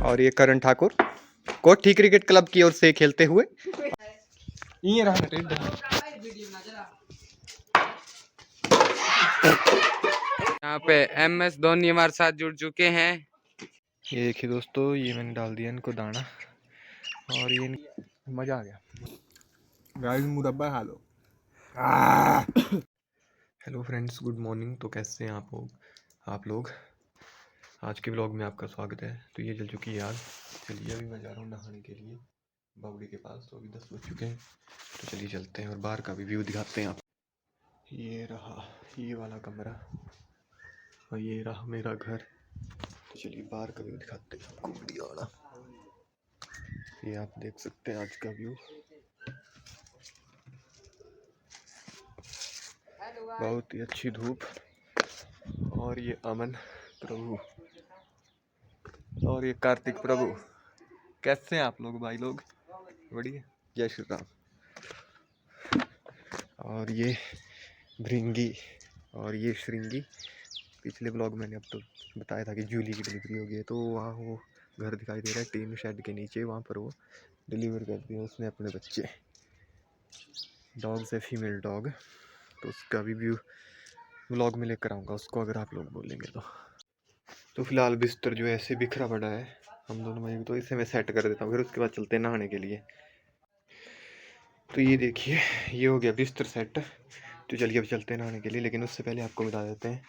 और ये करण ठाकुर कोठी क्रिकेट क्लब की ओर से खेलते हुए। ये रहा यहाँ पे MS धोनी हमारे साथ जुड़ चुके हैं। ये देखिए दोस्तों, ये मैंने डाल दिया इनको दाना और ये मजा आ गया। गाइस मुरब्बा खा लो। Hello friends, good morning. तो कैसे हैं आप लोग? आज के ब्लॉग में आपका स्वागत है। तो ये जल चुकी है आग। चलिए अभी मैं जा रहा हूँ नहाने के लिए बावड़ी के पास। तो अभी 10 बज चुके हैं। तो चलिए चलते हैं और बाहर का भी व्यू दिखाते हैं आप। ये रहा ये वाला कमरा और ये रहा मेरा घर। तो चलिए बाहर का व्यू दिखाते हैं आपको, बढ़िया वाला। ये आप देख सकते हैं आज का व्यू। बहुत ही अच्छी धूप। और ये अमन प्रभु और ये कार्तिक प्रभु। कैसे हैं आप लोग भाई लोग? बढ़िया, जय श्री राम। और ये भृंगी और ये श्रृंगी। पिछले ब्लॉग मैंने अब तो बताया था कि जूली की डिलीवरी हो गई है। तो वहाँ वो घर दिखाई दे रहा है टीन शेड के नीचे, वहाँ पर वो डिलीवर कर दिया उसने अपने बच्चे। डॉग से फीमेल डॉग। तो उसका भी व्यू व्लॉग में लेकर आऊँगा उसको, अगर आप लोग बोलेंगे तो फिलहाल बिस्तर जो है ऐसे बिखरा पड़ा है हम दोनों भाई, तो इसे मैं सेट कर देता हूँ, फिर उसके बाद चलते हैं नहाने के लिए। तो ये देखिए, ये हो गया बिस्तर सेट। तो चलिए अब चलते हैं नहाने के लिए, लेकिन उससे पहले आपको बता देते हैं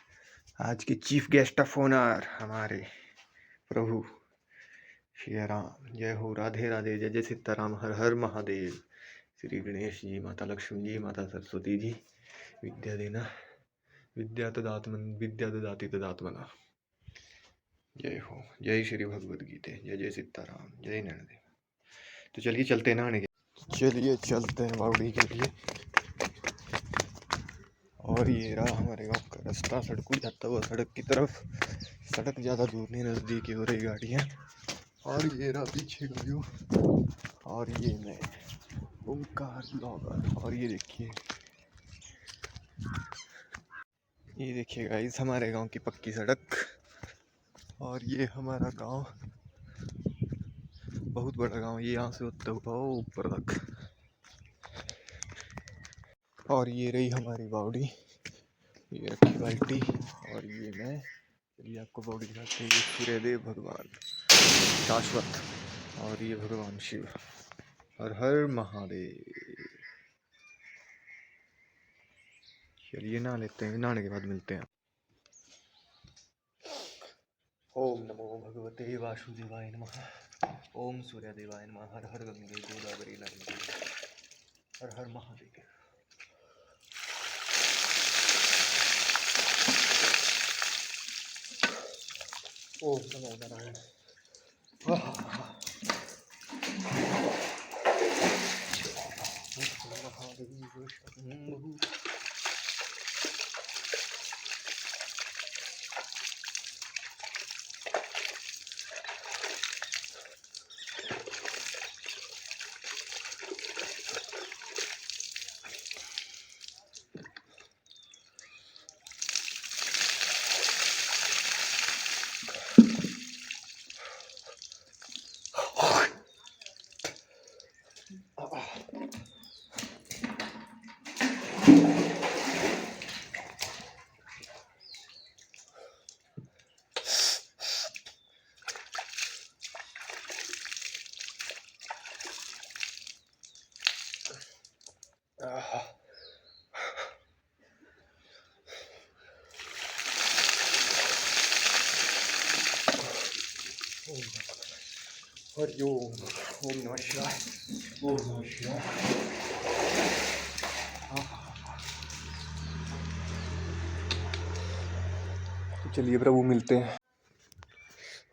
आज की चीफ गेस्ट ऑफ ऑनर हमारे प्रभु श्री राम। जय हो, राधे राधे, जय जय सीताराम, हर हर महादेव। श्री गणेश जी, माता लक्ष्मी जी, माता सरस्वती जी, विद्या देना विद्या ददाति तदात्मना। जय हो, जय श्री भगवद गीते, जय जय सीताराम, जय नैनदेव। तो चलिए चलते हैं नहाने के। चलिए चलते हैं बावड़ी के लिए। और ये रहा हमारे गांव का रास्ता, सड़क जाता हुआ सड़क की तरफ। सड़क ज़्यादा दूर नहीं, नज़दीक ही हो रही गाड़ियाँ। और ये रहा पीछे का व्यू। और ये मैं ओमकार ब्लॉगर। और ये देखिए गाइस, हमारे गांव की पक्की सड़क। और ये हमारा गांव, बहुत बड़ा गांव। ये यहाँ से होता हुआ ऊपर तक। और ये रही हमारी बावड़ी, ये रखी बाल्टी। और ये मैं, चलिए आपको बावड़ी दिखाते हैं। ये सूर्यदेव भगवान शाश्वत और ये भगवान शिव। हर हर महादेव। चलिए नहा लेते हैं, नहाने के बाद मिलते हैं। ओम नमो भगवते वासुदेवाय नमः। ओम सूर्यदेवाय नमः। हर हर गंगे गोदावरी नर्मदे। हर हर महादेव। ओम नमो नारायण। हरि ओम। ओम नमः शिवाय। ओम नमः शिवाय। तो चलिए प्रभु मिलते हैं।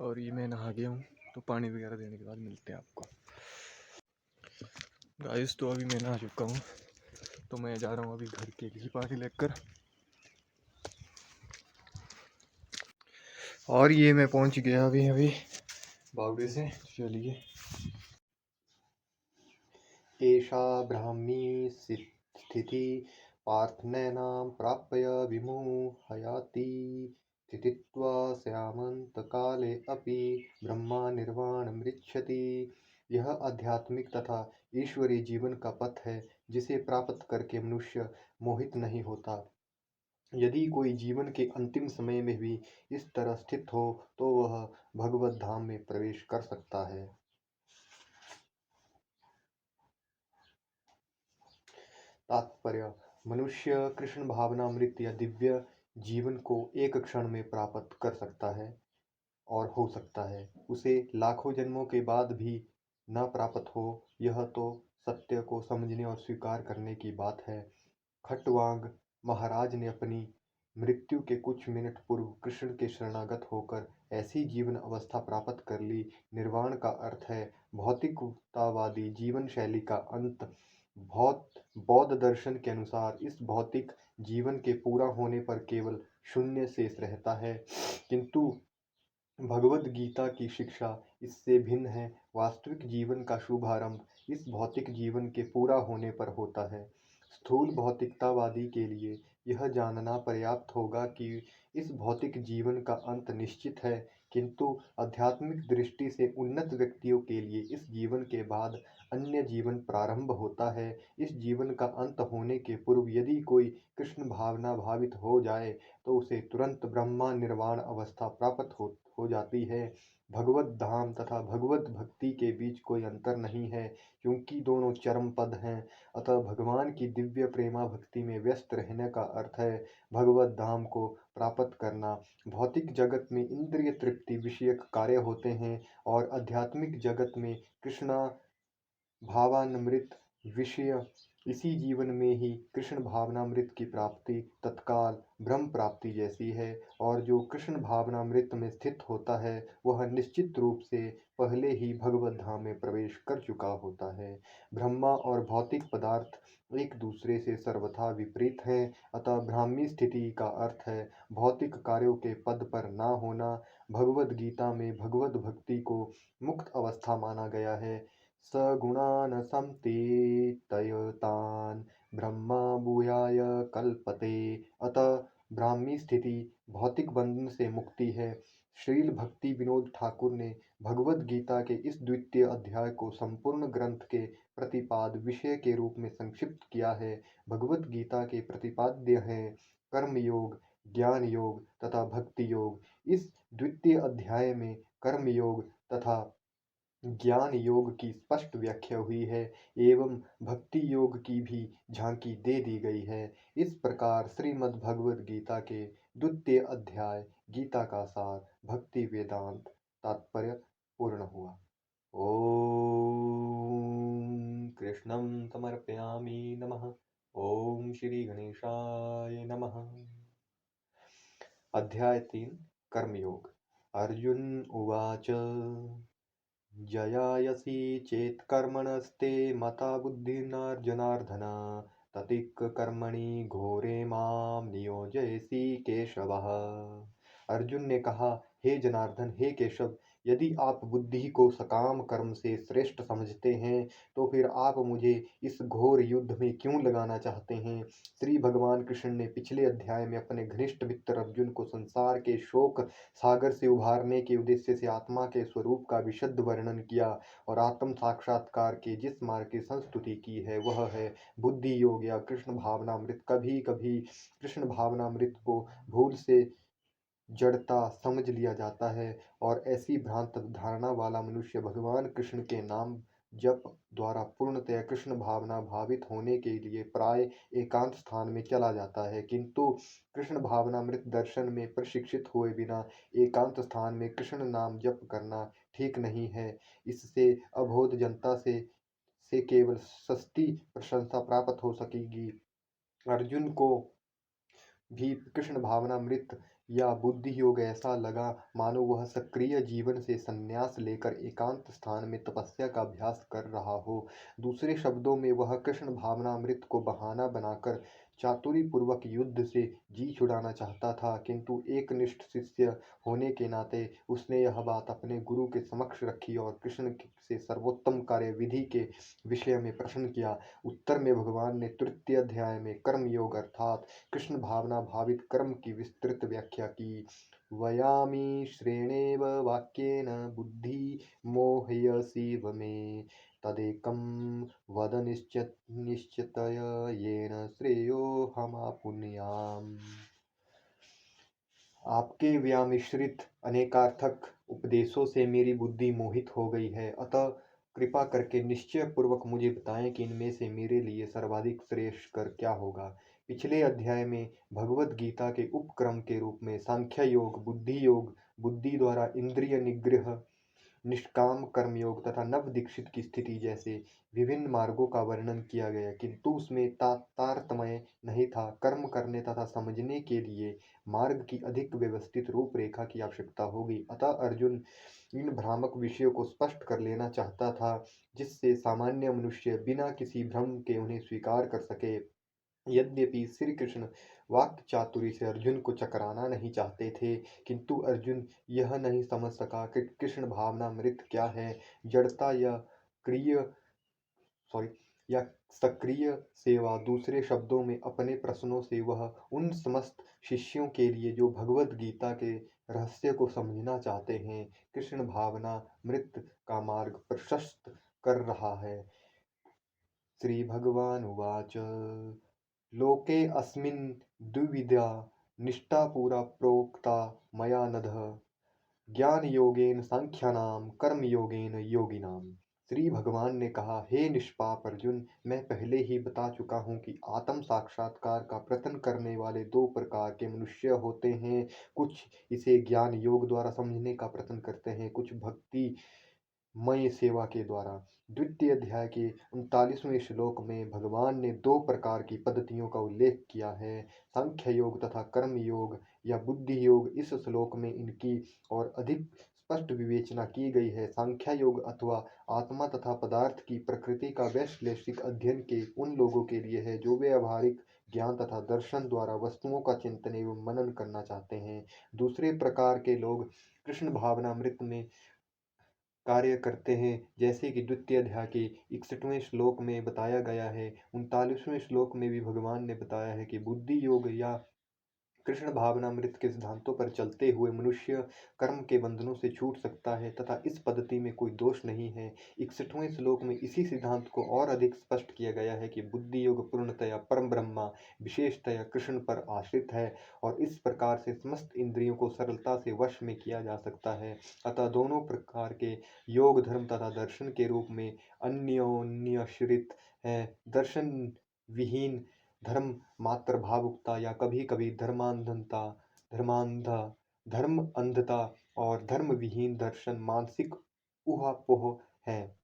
और ये मैं नहा गया हूँ, तो पानी वगैरह देने के बाद मिलते हैं आपको। गाइस तो अभी मैं नहा चुका हूँ, तो मैं जा रहा हूँ अभी घर के लिए पानी लेकर। और ये मैं पहुँच गया अभी बावड़ी से। चलिए, एषा ब्राह्मी स्थिति पार्थनैनां प्राप्य विमुह्यति स्थितित्वात् त्यक्त्वा स्यामन्तकाले अपि ब्रह्मा निर्वाणमृच्छति। यह आध्यात्मिक तथा ईश्वरीय जीवन का पथ है जिसे प्राप्त करके मनुष्य मोहित नहीं होता। यदि कोई जीवन के अंतिम समय में भी इस तरह स्थित हो तो वह भगवत धाम में प्रवेश कर सकता है। तात्पर्य: मनुष्य कृष्ण भावनामृत या दिव्य जीवन को एक क्षण में प्राप्त कर सकता है और हो सकता है उसे लाखों जन्मों के बाद भी न प्राप्त हो, यह तो सत्य को समझने और स्वीकार करने की बात है। खट्वांग महाराज ने अपनी मृत्यु के कुछ मिनट पूर्व कृष्ण के शरणागत होकर ऐसी जीवन अवस्था प्राप्त कर ली। निर्वाण का अर्थ है भौतिकतावादी जीवन शैली का अंत। बौद्ध दर्शन के अनुसार इस भौतिक जीवन के पूरा होने पर केवल शून्य शेष रहता है, किंतु भगवद गीता की शिक्षा इससे भिन्न है। वास्तविक जीवन का शुभारंभ इस भौतिक जीवन के पूरा होने पर होता है। स्थूल भौतिकतावादी के लिए यह जानना पर्याप्त होगा कि इस भौतिक जीवन का अंत निश्चित है, किंतु आध्यात्मिक दृष्टि से उन्नत व्यक्तियों के लिए इस जीवन के बाद अन्य जीवन प्रारंभ होता है। इस जीवन का अंत होने के पूर्व यदि कोई कृष्ण भावना भावित हो जाए तो उसे तुरंत ब्रह्मा निर्वाण अवस्था प्राप्त हो जाती है। भगवत धाम तथा भगवत भक्ति के बीच कोई अंतर नहीं है, क्योंकि दोनों चरम पद हैं। अतः भगवान की दिव्य प्रेमा भक्ति में व्यस्त रहने का अर्थ है भगवत धाम को प्राप्त करना। भौतिक जगत में इंद्रिय तृप्ति विषयक कार्य होते हैं और आध्यात्मिक जगत में कृष्णा भावानमृत विषय। इसी जीवन में ही कृष्ण भावनामृत की प्राप्ति तत्काल ब्रह्म प्राप्ति जैसी है, और जो कृष्ण भावनामृत में स्थित होता है वह निश्चित रूप से पहले ही भगवत धाम में प्रवेश कर चुका होता है। ब्रह्मा और भौतिक पदार्थ एक दूसरे से सर्वथा विपरीत हैं, अतः ब्राह्मी स्थिति का अर्थ है भौतिक कार्यों के पद पर न होना। भगवद गीता में भगवत भक्ति को मुक्त अवस्था माना गया है। सगुणान् संतीर्तयतान् ब्रह्मा भूयाय कल्पते। अतः ब्राह्मी स्थिति भौतिक बंधन से मुक्ति है। श्रील भक्ति विनोद ठाकुर ने भगवद गीता के इस द्वितीय अध्याय को संपूर्ण ग्रंथ के प्रतिपाद विषय के रूप में संक्षिप्त किया है। भगवद गीता के प्रतिपाद्य हैं कर्म योग, ज्ञान योग तथा भक्ति योग। इस द्वितीय अध्याय में कर्म योग तथा ज्ञान योग की स्पष्ट व्याख्या हुई है एवं भक्ति योग की भी झांकी दे दी गई है। इस प्रकार श्रीमद् भगवद गीता के द्वितीय अध्याय गीता का सार भक्ति वेदांत तात्पर्य पूर्ण हुआ। ओम कृष्णं समर्पयामि नमः। ओम श्री गणेशाय नमः। अध्याय 3 कर्मयोग। अर्जुन उवाच जयायसि चेत् कर्मणस्ते मता बुद्धिर्जनार्दन ततिक् कर्मणि घोरे मां नियोजयसि केशवः। अर्जुन ने कहा, हे जनार्दन, हे केशव, यदि आप बुद्धि को सकाम कर्म से श्रेष्ठ समझते हैं तो फिर आप मुझे इस घोर युद्ध में क्यों लगाना चाहते हैं। श्री भगवान कृष्ण ने पिछले अध्याय में अपने घनिष्ठ मित्र अर्जुन को संसार के शोक सागर से उभारने के उद्देश्य से आत्मा के स्वरूप का विशद वर्णन किया और आत्म साक्षात्कार के जिस मार्ग की संस्तुति की है वह है बुद्धि योग या कृष्ण भावनामृत। कभी कभी कृष्ण भावनामृत को भूल से जड़ता समझ लिया जाता है और ऐसी भ्रांत धारणा वाला मनुष्य भगवान कृष्ण के नाम जप द्वारा पूर्णतया कृष्ण भावना भावित होने के लिए प्राय एकांत स्थान में चला जाता है, किंतु कृष्ण भावनामृत दर्शन में प्रशिक्षित हुए बिना एकांत स्थान में कृष्ण नाम जप करना ठीक नहीं है। इससे अबोध जनता से केवल सस्ती प्रशंसा प्राप्त हो सकेगी। अर्जुन को भी कृष्ण भावनामृत या बुद्धि योग ऐसा लगा मानो वह सक्रिय जीवन से संन्यास लेकर एकांत स्थान में तपस्या का अभ्यास कर रहा हो। दूसरे शब्दों में वह कृष्ण भावनामृत को बहाना बनाकर चातुरी पूर्वक युद्ध से जी छुड़ाना चाहता था, किंतु एकनिष्ठ शिष्य होने के नाते उसने यह बात अपने गुरु के समक्ष रखी और कृष्ण से सर्वोत्तम कार्य विधि के विषय में प्रश्न किया। उत्तर में भगवान ने तृतीय अध्याय में कर्म योग अर्थात कृष्ण भावना भावित कर्म की विस्तृत व्याख्या की। वयामि श्रेणेव वाक्येन बुद्धि मोहयसीव मे तदेकं वद निश्चितय येन श्रेयोऽहमाप्नुयाम्। आपके व्यामिश्रित अनेकार्थक उपदेशों से मेरी बुद्धि मोहित हो गई है, अतः कृपा करके निश्चय पूर्वक मुझे बताएं कि इनमें से मेरे लिए सर्वाधिक श्रेष्ठ कर क्या होगा। पिछले अध्याय में भगवत गीता के उपक्रम के रूप में सांख्य योग, बुद्धि योग, बुद्धि द्वारा इंद्रिय निग्रह, निष्काम कर्मयोग तथा नव दीक्षित की स्थिति जैसे विभिन्न मार्गों का वर्णन किया गया, किंतु उसमें तारतम्य नहीं था। कर्म करने तथा समझने के लिए मार्ग की अधिक व्यवस्थित रूपरेखा की आवश्यकता होगी। अतः अर्जुन इन भ्रामक विषयों को स्पष्ट कर लेना चाहता था, जिससे सामान्य मनुष्य बिना किसी भ्रम के उन्हें स्वीकार कर सके। यद्यपि श्री कृष्ण वाक् चातुरी से अर्जुन को चकराना नहीं चाहते थे, किंतु अर्जुन यह नहीं समझ सका कि कृष्ण भावनामृत क्या है। जड़ता या सक्रिय सेवा, दूसरे शब्दों में अपने प्रश्नों से वह उन समस्त शिष्यों के लिए जो भगवत गीता के रहस्य को समझना चाहते हैं, कृष्ण भावनामृत का मार्ग प्रशस्त कर रहा है। श्री भगवान उवाच लोके अस्मिन् द्विविधा निष्ठा पुरा प्रोक्ता मया नघ ज्ञानयोगेन सांख्यानां कर्मयोगेन योगिनाम्। श्री भगवान ने कहा, हे निष्पाप अर्जुन, मैं पहले ही बता चुका हूँ कि आत्म साक्षात्कार का प्रयत्न करने वाले दो प्रकार के मनुष्य होते हैं। कुछ इसे ज्ञान योग द्वारा समझने का प्रयत्न करते हैं, कुछ भक्ति मय सेवा के द्वारा। द्वितीय अध्याय के 39वें श्लोक में भगवान ने दो प्रकार की पद्धतियों का उल्लेख किया है, सांख्य योग तथा कर्म योग या बुद्धि योग। इस श्लोक में इनकी और अधिक स्पष्ट विवेचना की गई है। सांख्य योग अथवा आत्मा तथा पदार्थ की प्रकृति का वैश्लेषिक अध्ययन के उन लोगों के लिए है जो व्यवहारिक ज्ञान तथा दर्शन द्वारा वस्तुओं का चिंतन एवं मनन करना चाहते हैं। दूसरे प्रकार के लोग कृष्ण भावनामृत में कार्य करते हैं, जैसे कि द्वितीय अध्याय के 61वें श्लोक में बताया गया है। 39वें श्लोक में भी भगवान ने बताया है कि बुद्धि योग या कृष्ण भावनामृत के सिद्धांतों पर चलते हुए मनुष्य कर्म के बंधनों से छूट सकता है तथा इस पद्धति में कोई दोष नहीं है। 61वें श्लोक में इसी सिद्धांत को और अधिक स्पष्ट किया गया है कि बुद्धि योग पूर्णतया परम ब्रह्मा विशेषतया कृष्ण पर आश्रित है और इस प्रकार से समस्त इंद्रियों को सरलता से वश में किया जा सकता है। अतः दोनों प्रकार के योग धर्म तथा दर्शन के रूप में अन्योन्याश्रित है। दर्शन विहीन धर्म मात्र भावुकता या कभी कभी धर्म अंधता और धर्म विहीन दर्शन मानसिक ऊहापोह है।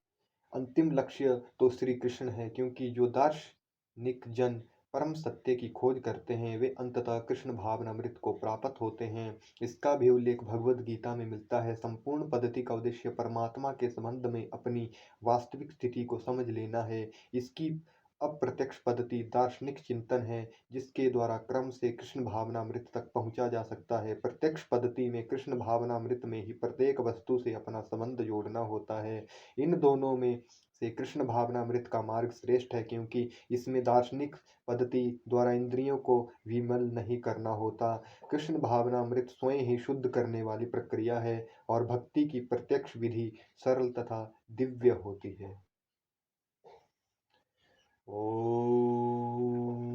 अंतिम लक्ष्य तो श्री कृष्ण है, क्योंकि जो दार्शनिक जन परम सत्य की खोज करते हैं वे अंततः कृष्ण भावनामृत को प्राप्त होते हैं। इसका भी उल्लेख भगवद गीता में मिलता है। संपूर्ण पद्धति का उद्देश्य परमात्मा के संबंध में अपनी वास्तविक स्थिति को समझ लेना है। इसकी अप्रत्यक्ष पद्धति दार्शनिक चिंतन है, जिसके द्वारा क्रम से कृष्ण भावनामृत तक पहुंचा जा सकता है। प्रत्यक्ष पद्धति में कृष्ण भावनामृत में ही प्रत्येक वस्तु से अपना संबंध जोड़ना होता है। इन दोनों में से कृष्ण भावनामृत का मार्ग श्रेष्ठ है, क्योंकि इसमें दार्शनिक पद्धति द्वारा इंद्रियों को विमल नहीं करना होता। कृष्ण भावनामृत स्वयं ही शुद्ध करने वाली प्रक्रिया है और भक्ति की प्रत्यक्ष विधि सरल तथा दिव्य होती है। ओम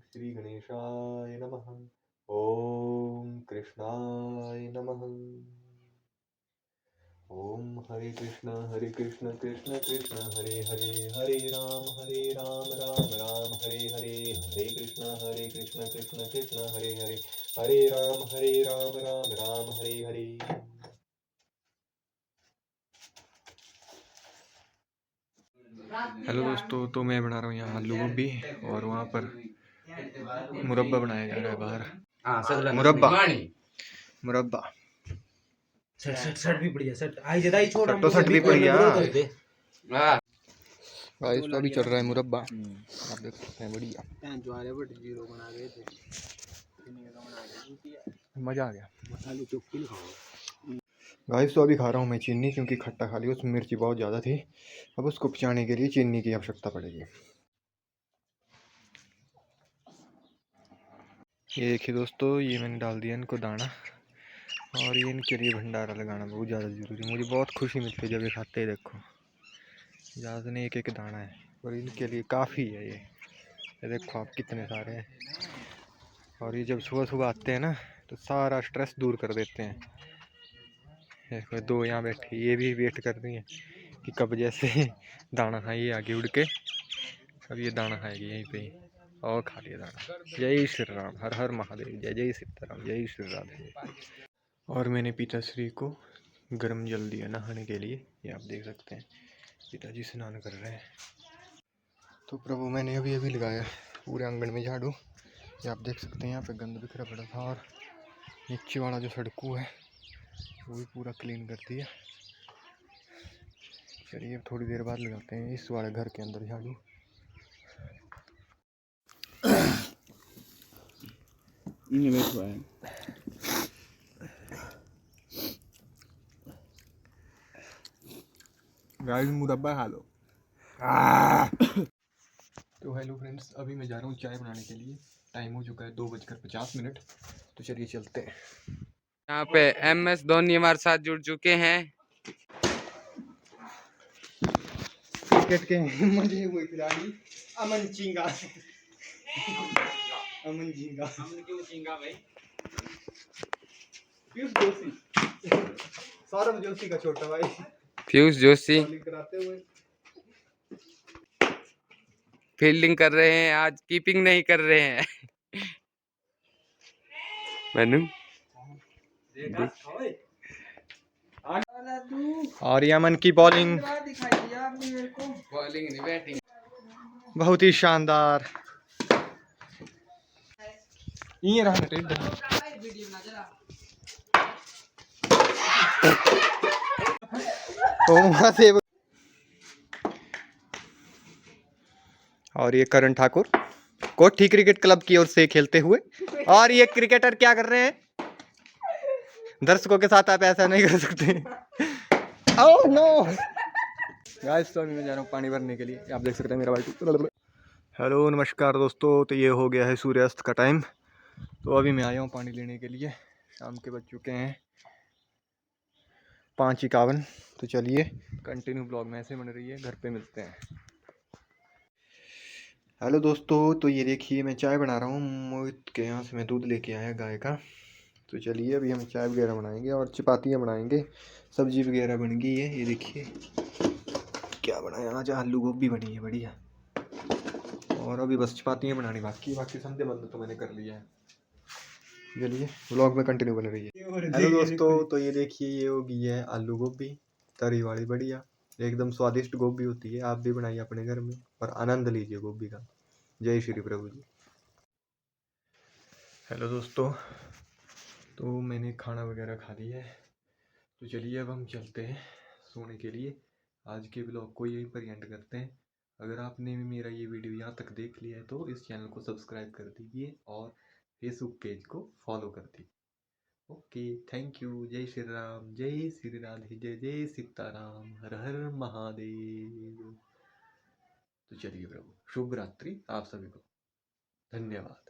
श्री गणेशाय नमः। ओम कृष्णाय नमः। ओम हरे कृष्ण कृष्ण कृष्ण हरे हरे, हरे राम राम राम हरे हरे, हरे कृष्ण कृष्ण कृष्ण हरे हरे, हरे राम राम हरे हरे। हेलो दोस्तों, तो मैं बना रहा हूँ यहाँ आलू गोभी और वहाँ पर मुरब्बा बनाया जा रहा है बाहर। मुरब्बा शर्ट भी बढ़िया शर्ट आई जदा ही छोड़ तो शर्ट भी बढ़िया। हाँ गाइस तो अभी चल रहा है मुरब्बा, आप देख सकते हैं, बढ़िया मजा आ गया। गाइस तो अभी खा रहा हूँ मैं चीनी, क्योंकि खट्टा खा लिया, उसमें मिर्ची बहुत ज़्यादा थी। अब उसको पचाने के लिए चीनी की आवश्यकता पड़ेगी। ये देखिए दोस्तों, ये मैंने डाल दिया इनको दाना, और ये इनके लिए भंडारा लगाना बहुत ज़्यादा ज़रूरी है। मुझे बहुत खुशी मिलती है जब ये खाते हैं। देखो ज़्यादा नहीं, एक एक दाना है, और इनके लिए काफ़ी है ये देखो आप कितने सारे हैं। और ये जब सुबह सुबह आते हैं ना, तो सारा स्ट्रेस दूर कर देते हैं। देखो दो यहाँ बैठी, ये भी वेट कर रही हैं कि कब जैसे दाना खाइए आगे उड़ के। अब ये दाना खाएगी यहीं पे ही, और खा लिया दाना। जय श्री राम, हर हर महादेव, जय जय सीताराम, जय श्री राधे। और मैंने पिताश्री को गर्म जल दिया नहाने के लिए, ये आप देख सकते हैं पिताजी स्नान कर रहे हैं। तो प्रभु मैंने अभी अभी लगाया पूरे आंगन में झाड़ू, ये आप देख सकते हैं। यहाँ पे गंद बिखरा पड़ा था, और नीचे वाला जो सड़कू है वो भी पूरा क्लीन कर दिया। चलिए थोड़ी देर बाद लगाते हैं इस वाले घर के अंदर झाड़ू। गाइस मुरब्बा खा लो। तो हेलो फ्रेंड्स, अभी मैं जा रहा हूँ चाय बनाने के लिए। टाइम हो चुका है 2:50। तो चलिए चलते हैं। यहाँ पे MS धोनी हमारे साथ जुड़ चुके हैं। क्रिकेट के मजे हुए खिलाड़ी अमन चिंगा। अमन झींगा। अमन क्यों झींगा भाई? पीयूष जोशी, सौरभ जोशी का छोटा भाई। पीयूष जोशी बॉलिंग कराते हुए फील्डिंग कर रहे हैं, आज कीपिंग नहीं कर रहे हैं। मैनू और यमन की बॉलिंग बॉलिंग नहीं बैटिंग। बहुत ही शानदार। ये रहा टेढ़। वहां से। और ये करण ठाकुर कोठी क्रिकेट क्लब की ओर से खेलते हुए, और ये क्रिकेटर क्या कर रहे हैं? दर्शकों के साथ आप ऐसा नहीं कर सकते। ओह नो गाइस, तो अभी मैं जा रहा हूँ पानी भरने के लिए, आप देख सकते हैं मेरा बाल्टी। हेलो नमस्कार दोस्तों, तो ये हो गया है सूर्यास्त का टाइम। तो अभी मैं आया हूँ पानी लेने के लिए। शाम के बज चुके हैं 5:51। तो चलिए कंटिन्यू ब्लॉग में ऐसे बन रही है, घर पे मिलते हैं। हेलो दोस्तों, तो ये देखिए मैं चाय बना रहा हूँ। मोहित के यहाँ से मैं दूध लेके आया गाय का। तो चलिए अभी हम चाय वगैरह बनाएंगे और चपातियाँ बनाएंगे। सब्जी वगैरह बन गई है, ये देखिए क्या बनाया आज, आलू गोभी बनी है बढ़िया। और अभी बस चपातियाँ बनानी बाकी संडे बंद तो मैंने कर लिया है। चलिए व्लॉग में कंटिन्यू बन रही है। हेलो दोस्तों, तो ये देखिए ये होगी है आलू गोभी तरी वाली बढ़िया, एकदम स्वादिष्ट गोभी होती है। आप भी बनाइए अपने घर में और आनंद लीजिए गोभी का। जय श्री प्रभु जी। हेलो दोस्तों, तो मैंने खाना वगैरह खा लिया है। तो चलिए अब हम चलते हैं सोने के लिए। आज के ब्लॉग को यहीं पर एंड करते हैं। अगर आपने भी मेरा ये वीडियो यहाँ तक देख लिया है तो इस चैनल को सब्सक्राइब कर दीजिए और फेसबुक पेज को फॉलो कर दीजिए। Okay, thank you. जय श्री राम, जय श्री राधे, जय जय सीताराम, हर हर महादेव। तो चलिए प्रभु, शुभ रात्रि आप सभी को। धन्यवाद।